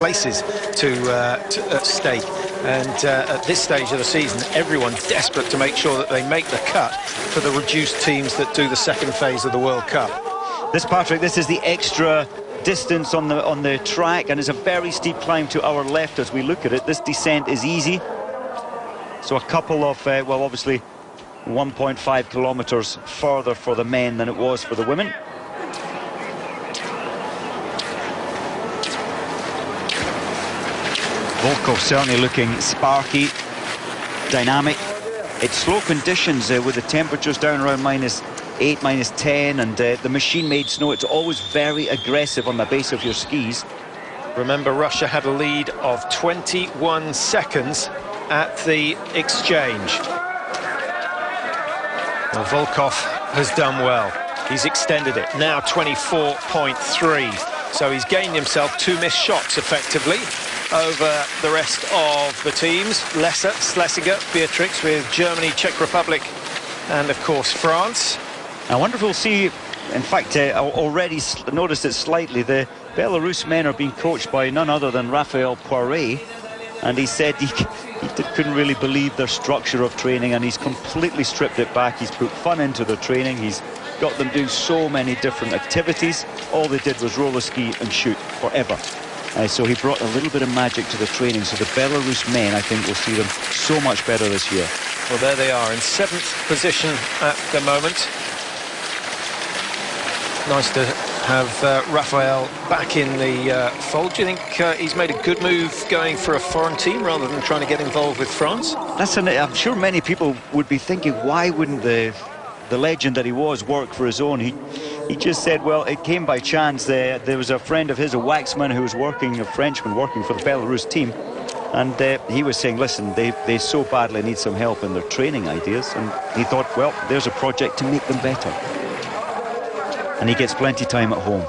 places at stake, and at this stage of the season everyone's desperate to make sure that they make the cut for the reduced teams that do the second phase of the World Cup. Patrick, this is the extra distance on the track, and it's a very steep climb to our left as we look at it. This descent is easy, so a couple of well, obviously 1.5 kilometers further for the men than it was for the women. Volkov certainly looking sparky, dynamic. It's slow conditions with the temperatures down around -8, -10, and the machine-made snow. It's always very aggressive on the base of your skis. Remember, Russia had a lead of 21 seconds at the exchange. Well, Volkov has done well. He's extended it, now 24.3. So he's gained himself 2 missed shots effectively over the rest of the teams. Lesser, Schlesinger, Beatrix with Germany, Czech Republic, and of course France. I wonder if we'll see, in fact, I already noticed it slightly, the Belarus men are being coached by none other than Raphael Poiré, and he said he couldn't really believe their structure of training, and he's completely stripped it back. He's put fun into their training. He's got them doing so many different activities. All they did was roller ski and shoot forever. So he brought a little bit of magic to the training. So the Belarus men, I think, will see them so much better this year. Well, there they are in 7th position at the moment. Nice to have Raphael back in the fold. Do you think he's made a good move going for a foreign team rather than trying to get involved with France? I'm sure many people would be thinking, why wouldn't the legend that he was work for his own? He just said, well, it came by chance. There was a friend of his, a waxman, who was a Frenchman working for the Belarus team, and he was saying, listen, they so badly need some help in their training ideas, and he thought, well, there's a project to make them better. And he gets plenty of time at home.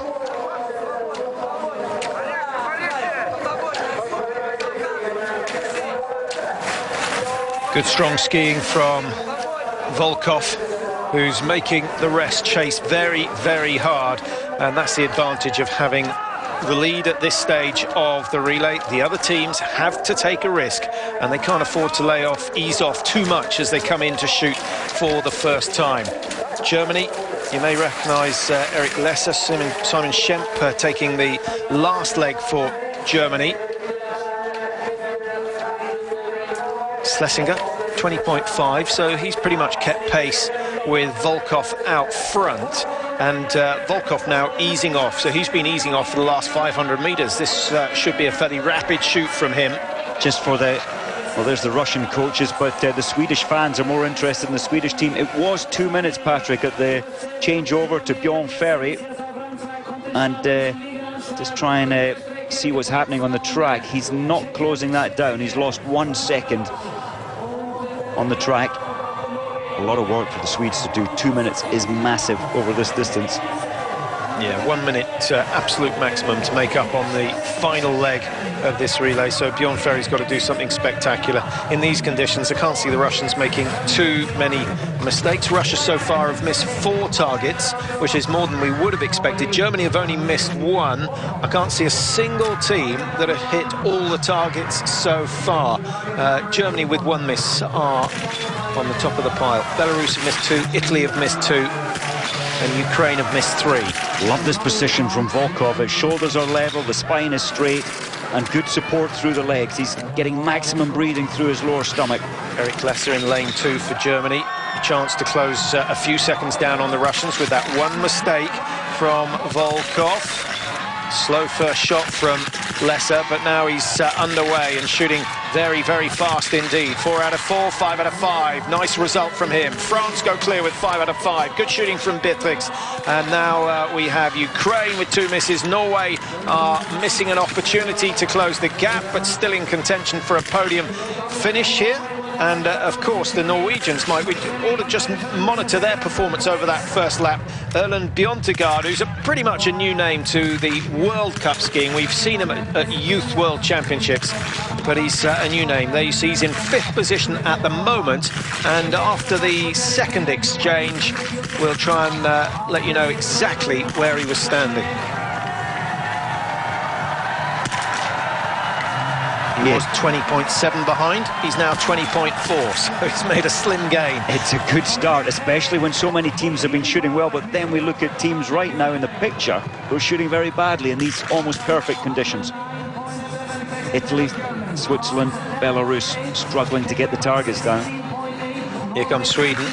Good strong skiing from Volkov, who's making the rest chase very, very hard. And that's the advantage of having the lead at this stage of the relay. The other teams have to take a risk, and they can't afford to ease off too much as they come in to shoot for the first time. Germany, you may recognise Eric Lesser, Simon Schemp taking the last leg for Germany. Schlesinger, 20.5, so he's pretty much kept pace with Volkov out front, and Volkov now easing off. So he's been easing off for the last 500 metres. This should be a fairly rapid shoot from him. Just for well, there's the Russian coaches, but the Swedish fans are more interested in the Swedish team. It was 2 minutes, Patrick, at the changeover to Bjorn Ferry, and just try and see what's happening on the track. He's not closing that down. He's lost 1 second on the track. A lot of work for the Swedes to do. 2 minutes is massive over this distance. Yeah, 1 minute absolute maximum to make up on the final leg of this relay. So Bjorn Ferry's got to do something spectacular in these conditions. I can't see the Russians making too many mistakes. Russia so far have missed 4 targets, which is more than we would have expected. Germany have only missed 1. I can't see a single team that have hit all the targets so far. Germany with 1 miss are on the top of the pile. Belarus have missed 2, Italy have missed 2, and Ukraine have missed 3. Love this position from Volkov. His shoulders are level, the spine is straight, and good support through the legs. He's getting maximum breathing through his lower stomach. Eric Lesser in lane 2 for Germany. A chance to close a few seconds down on the Russians with that 1 mistake from Volkov. Slow first shot from Lesser, but now he's underway and shooting very, very fast indeed. 4 out of 4, 5 out of 5. Nice result from him. France go clear with 5 out of 5. Good shooting from Beatrix. And now we have Ukraine with 2 misses. Norway are missing an opportunity to close the gap, but still in contention for a podium finish here. And of course the Norwegians we ought to just monitor their performance over that first lap. Erlend Bjørntegard, who's pretty much a new name to the World Cup skiing. We've seen him at Youth World Championships, but he's a new name. There you see he's in 5th position at the moment, and after the second exchange we'll try and let you know exactly where he was standing. He was 20.7 behind. He's now 20.4, so he's made a slim gain. It's a good start, especially when so many teams have been shooting well, but then we look at teams right now in the picture who are shooting very badly in these almost perfect conditions. Italy, Switzerland, Belarus struggling to get the targets down. Here comes Sweden,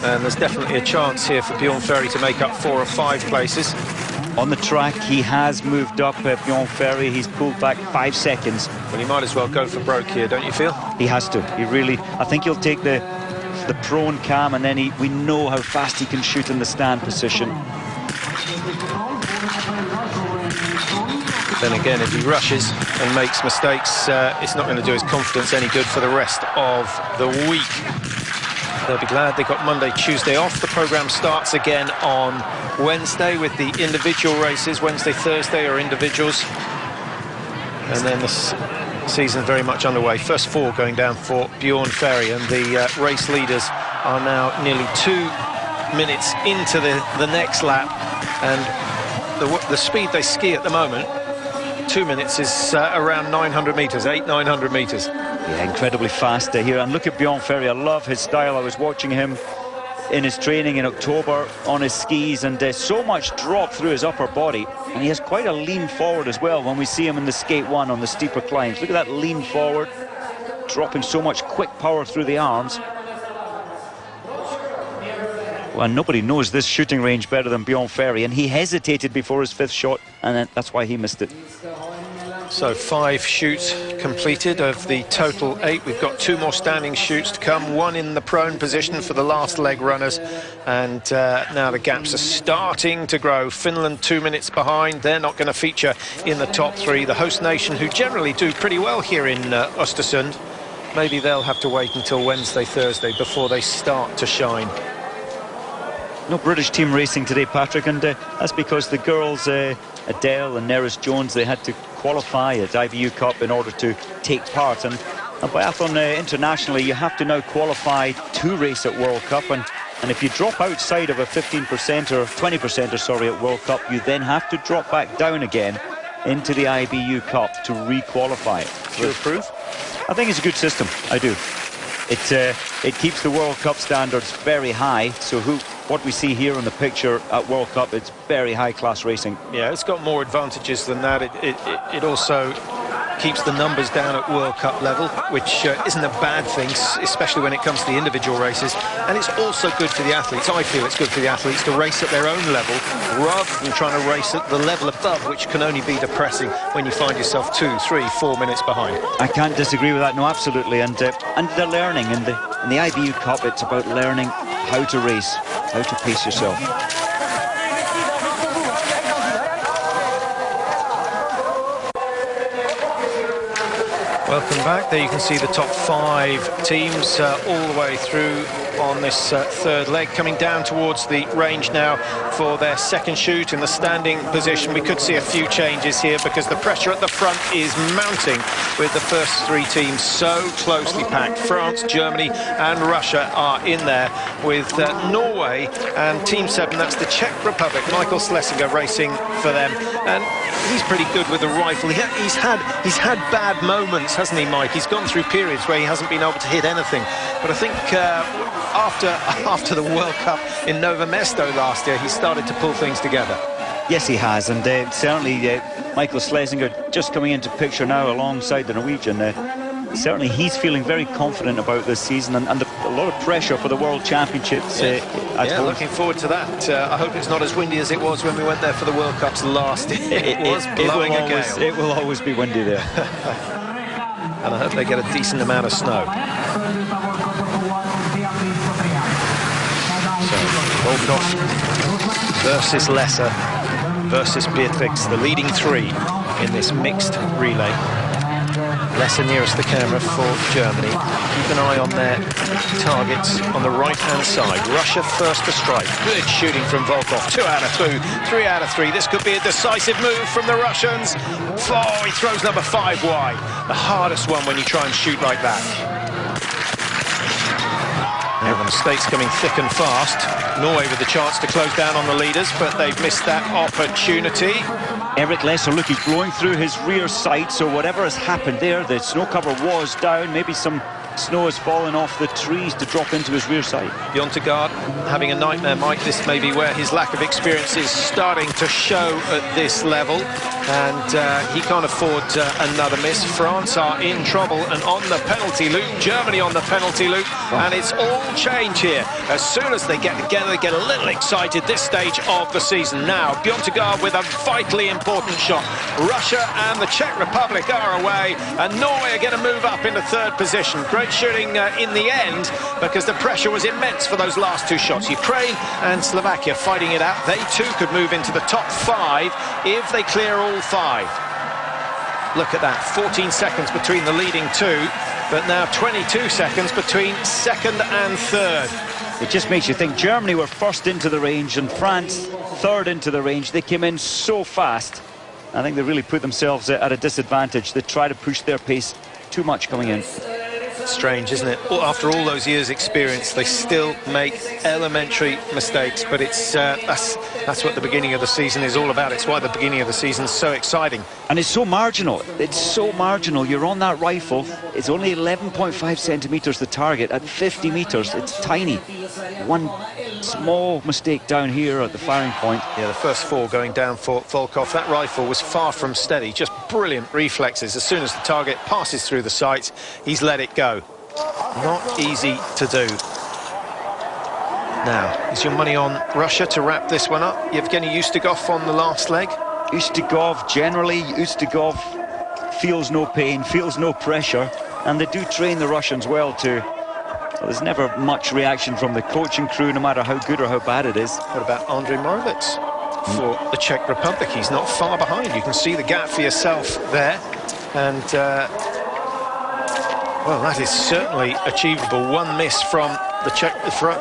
and there's definitely a chance here for Bjorn Ferry to make up 4 or 5 places. On the track, he has moved up, Bjorn Ferry. He's pulled back 5 seconds. Well, he might as well go for broke here, don't you feel? He has to. He really, I think he'll take the prone cam, and then we know how fast he can shoot in the stand position. Then again, if he rushes and makes mistakes, it's not going to do his confidence any good for the rest of the week. They'll be glad they got Monday, Tuesday off. The programme starts again on Wednesday with the individual races. Wednesday, Thursday are individuals. And then the season very much underway. First 4 going down for Bjorn Ferry, and the race leaders are now nearly 2 minutes into the next lap. And the speed they ski at the moment, 2 minutes, is around 900 metres, 800-900 metres. Yeah, incredibly fast here. And look at Bjorn Ferry. I love his style. I was watching him in his training in October on his skis, and so much drop through his upper body. And he has quite a lean forward as well when we see him in the skate 1 on the steeper climbs. Look at that lean forward, dropping so much quick power through the arms. Well, nobody knows this shooting range better than Bjorn Ferry, and he hesitated before his 5th shot, and that's why he missed it. So 5 shoots completed of the total 8. We've got 2 more standing shoots to come, 1 in the prone position for the last leg runners, and now the gaps are starting to grow. Finland 2 minutes behind. They're not going to feature in the top 3. The host nation, who generally do pretty well here in Oestersund, maybe they'll have to wait until Wednesday, Thursday before they start to shine. No British team racing today, Patrick, and that's because the girls, Adele and Neris Jones, they had to qualify at IBU Cup in order to take part. And biathlon internationally, you have to now qualify to race at World Cup, and if you drop outside of a 15% or 20% sorry, at World Cup, you then have to drop back down again into the IBU Cup to re-qualify. Do you approve? I think it's a good system. I do. It keeps the World Cup standards very high. So what we see here in the picture at World Cup, it's very high-class racing. Yeah, it's got more advantages than that. It also keeps the numbers down at World Cup level, which isn't a bad thing, especially when it comes to the individual races. And it's also good for the athletes. I feel it's good for the athletes to race at their own level rather than trying to race at the level above, which can only be depressing when you find yourself 2, 3, 4 minutes behind. I can't disagree with that. No, absolutely. And the learning in the IBU Cup, it's about learning how to race, how to pace yourself. Welcome back. There you can see the top 5 teams all the way through on this 3rd leg, coming down towards the range now for their 2nd shoot in the standing position. We could see a few changes here because the pressure at the front is mounting with the first 3 teams so closely packed. France, Germany and Russia are in there with Norway and Team 7, that's the Czech Republic. Michael Schlesinger racing for them, and he's pretty good with the rifle. He's had bad moments, hasn't he, Mike? He's gone through periods where he hasn't been able to hit anything. But I think after the World Cup in Novo Mesto last year, he started to pull things together. Yes, he has, and certainly Michael Schlesinger just coming into picture now alongside the Norwegian. Certainly he's feeling very confident about this season, and a lot of pressure for the World Championships. Yeah, looking forward to that. I hope it's not as windy as it was when we went there for the World Cups last year. It was blowing a gale. It will always be windy there. And I hope they get a decent amount of snow. So, Volkov versus Lesser versus Beatrix, the leading 3 in this mixed relay. Lesser nearest the camera for Germany. Keep an eye on their targets on the right-hand side. Russia first to strike. Good shooting from Volkov. 2 out of 2, 3 out of 3. This could be a decisive move from the Russians. Oh, he throws number 5 wide. The hardest one when you try and shoot like that. Now the mistakes coming thick and fast. Norway with the chance to close down on the leaders, but they've missed that opportunity. Eric Lesser, look, he's blowing through his rear sight, so whatever has happened there, the snow cover was down, maybe some snow has fallen off the trees to drop into his rear sight. Bjørntegard having a nightmare, Mike. This may be where his lack of experience is starting to show at this level, and he can't afford another miss. France are in trouble and on the penalty loop. Germany on the penalty loop, and it's all change here. As soon as they get together, they get a little excited this stage of the season. Now, Bjørntegard with a vitally important shot. Russia and the Czech Republic are away, and Norway are going to move up into third position. Great shooting in the end, because the pressure was immense for those last two shots. Ukraine and Slovakia fighting it out. They too could move into the top 5 if they clear all 5. Look at that, 14 seconds between the leading two, but now 22 seconds between second and third. It just makes you think. Germany were first into the range and France third into the range. They came in so fast. I think they really put themselves at a disadvantage. They try to push their pace too much coming in. Strange, isn't it? After all those years' experience, they still make elementary mistakes. But it's that's what the beginning of the season is all about. It's why the beginning of the season is so exciting. And it's so marginal. It's so marginal. You're on that rifle. It's only 11.5 centimetres the target. At 50 metres, it's tiny. One small mistake down here at the firing point. Yeah, the first 4 going down for Volkov. That rifle was far from steady. Just brilliant reflexes. As soon as the target passes through the sights, he's let it go. Not easy to do. Now, is your money on Russia to wrap this one up? Yevgeny Ustugov on the last leg. Ustugov, generally, Ustugov feels no pain, feels no pressure, and they do train the Russians well too. So there's never much reaction from the coaching crew, no matter how good or how bad it is. What about Andrei Morovets for the Czech Republic? He's not far behind. You can see the gap for yourself there. And, well, that is certainly achievable. One miss from the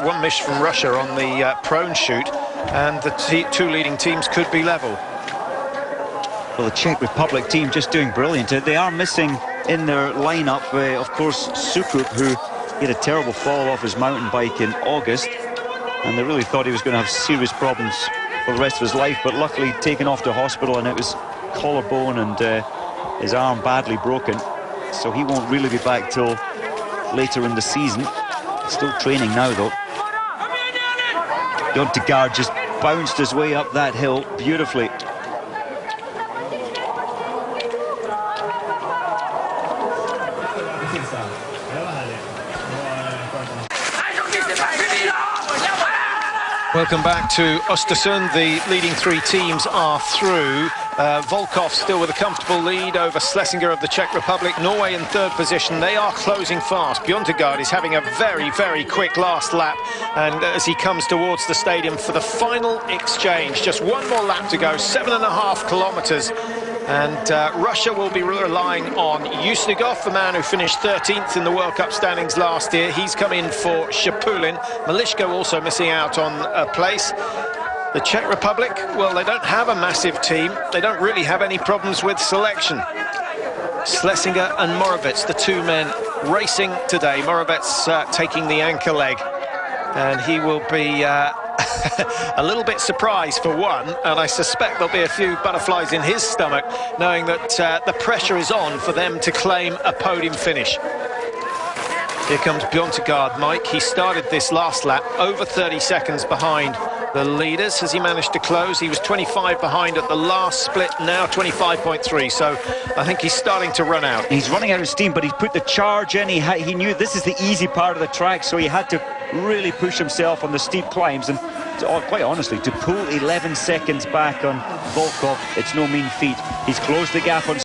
one miss from Russia on the prone shoot, and the two leading teams could be level. Well, the Czech Republic team just doing brilliant. They are missing in their lineup, of course, Sukup, who had a terrible fall off his mountain bike in August, and they really thought he was going to have serious problems for the rest of his life, but luckily taken off to hospital, and it was collarbone and his arm badly broken, so he won't really be back till later in the season. Still training now, though. Bjørntegard just bounced his way up that hill beautifully. Welcome back to Oestersund. The leading 3 teams are through. Volkov still with a comfortable lead over Schlesinger of the Czech Republic. Norway in third position. They are closing fast. Bjørntegard is having a very, very quick last lap. And as he comes towards the stadium for the final exchange, just one more lap to go, 7.5 kilometres. And Russia will be relying on Ustugov, the man who finished 13th in the World Cup standings last year. He's come in for Shapulin. Malishko also missing out on a place. The Czech Republic, well, they don't have a massive team. They don't really have any problems with selection. Schlesinger and Morovets, the 2 men racing today. Morovets taking the anchor leg, and he will be a little bit surprised for one, and I suspect there'll be a few butterflies in his stomach, knowing that the pressure is on for them to claim a podium finish. Here comes Bjørntegard, Mike. He started this last lap over 30 seconds behind the leaders. Has he managed to close? He was 25 behind at the last split, now 25.3, so I think he's starting to run out. He's running out of steam, but he put the charge in. He knew this is the easy part of the track, so he had to really push himself on the steep climbs, and quite honestly, to pull 11 seconds back on Volkov, it's no mean feat. He's closed the gap on